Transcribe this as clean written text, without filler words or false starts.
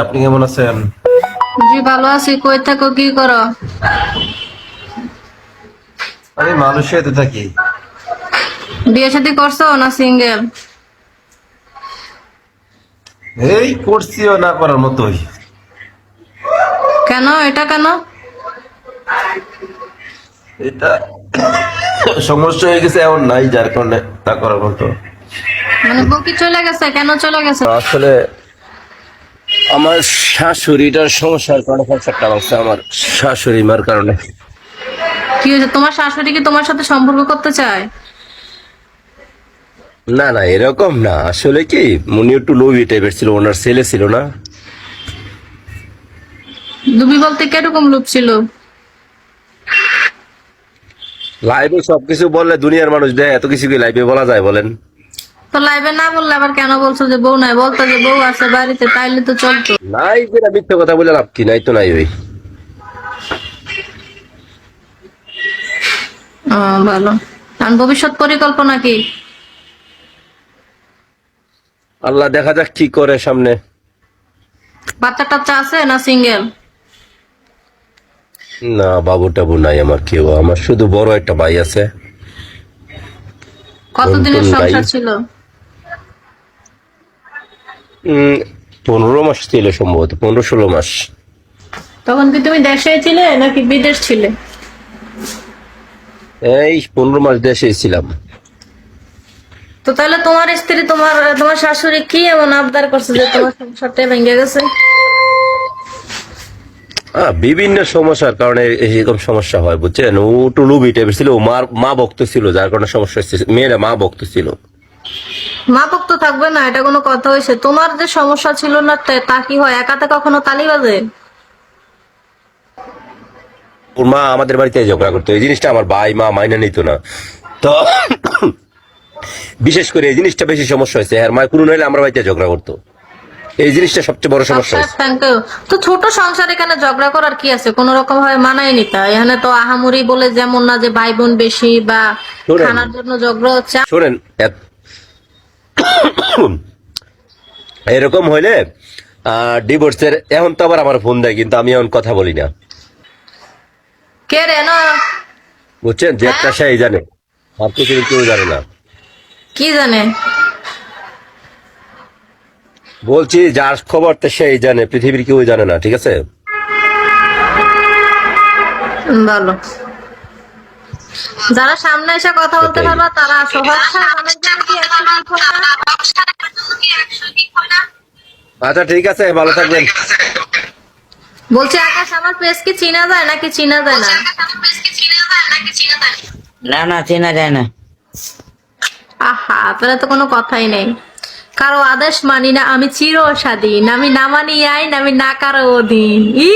আপনি কেমন আছেন? জি ভালো আছি। কই থাকো, কি করো? আমি মালয়েশিয়াতে থাকি। বিয়ে শাদী করছো না সিঙ্গেল? এই করছিও না করার মতোই। কেন, এটা কেন? এটা সমস্যা হয়ে গেছে, এমন নাই যার কারণে তা করার মতো। মানে বউ কি চলে গেছে? কেন চলে গেছে? আসলে আমার শাশুড়িটার সমস্যার কারণে সংসারটা ভাঙছে, আমার শাশুড়ি মার কারণে। কি হয়েছে? তোমার শাশুড়ি কি তোমার সাথে সম্পর্ক করতে চায়? না না, এরকম না। আসলে কি, উনি একটু লোভী টাইপের ছিল, ওনার ছেলে ছিল না। তুমি বলতে কিরকম লোক ছিল? লাইভে সবকিছু বললে দুনিয়ার মানুষ দেয়, এত কিছু কি লাইভে বলা যায় বলেন? তো লাইভে না বললে আবার কেন বলছো যে বউ নাই? বলতো যে বউ আছে বাড়িতে, তাইলে তো চলতো। নাই, যেটা মিথ্যে কথা বলে লাভ কি? নাই তো নাই ওই। ভালো। আর ভবিষ্যৎ পরিকল্পনা কি? আল্লাহ দেখা যাক কি করে সামনে। বাচ্চা টাচ্চা আছে না সিঙ্গেল? না, বাবু টাবু নাই আমার, কেউ। আমার শুধু বড় একটা ভাই আছে। কতদিনের নতুন ভাই। সংসার ছিল? 15 মাস ছিল সম্ভবত, 15-16 মাস। তখন কি তুমি দেশে ছিলে নাকি বিদেশ ছিলে? এই 15 মাস দেশে ছিলাম। তো তাহলে তোমার স্ত্রী তোমার তোমার শাশুড়ি কি এমন আবদার করছে যে তোমার সংসারটা ভেঙে গেছে? বিভিন্ন সমস্যার কারণে এরকম সমস্যা হয়, বুঝছেন। ও একটু লুবি টাইপের ছিল, ও মা ভক্ত ছিল, যার কারণে সমস্যা হচ্ছে। মেয়েরা মা ভক্ত ছিল। মাপক তো থাকবে না, এটা কোনো কথা হয়েছে? তোমার যে সমস্যা ছিল না তা কি হয়? একাতে কখনো তালি বাজে? ওর মা আমাদের বাড়িতে ঝগড়া করতো, এই জিনিসটা আমার ভাই মা মাইনা নিত না। তো বিশেষ করে এই জিনিসটা বেশি সমস্যা হয়েছে। আর মা কোনো নইলে আমার বাড়িতে ঝগড়া করতো, এই জিনিসটা সবচেয়ে বড় সমস্যা হয়েছে। Thank you. তো ছোট সংসার, এখানে ঝগড়া করার কি আছে? কোন রকম ভাবে মানায় নিতে হয়। এখানে তো আহামরি বলে যেমন না যে ভাই বোন বেশি বা শোনেন খানার জন্য ঝগড়া হচ্ছে। শোনেন, এরকম হইলে ডিভোর্সের এখন তো আবার আমার ফোন দেয়, কিন্তু আমি এখন কথা বলি না, কে রে না? বুঝছেন। যে একটা সেই জানে, আর পৃথিবীর কেউ জানে না। কি জানে? বলছি, যার খবর তো সেই জানে, পৃথিবীর কেউ জানে না, ঠিক আছে। ভালো। যারা সামনে এসে কথা বলতে এটাই। পারবা তারা সহজ খায়, অনেকজন কি একশো দিক হয় না? আচ্ছা ঠিক আছে, ভালো থাকবেন। বলছি আকাশ, আমার পেজ কি চিনা যায় নাকি চিনা যায় না? না না, চেনা যায় না। আহা, তাহলে তো কোনো কথাই নেই। কারো আদেশ মানি না আমি চির স্বাধীন, আমি না মানি আইন, আমি না কারো অধীন। ই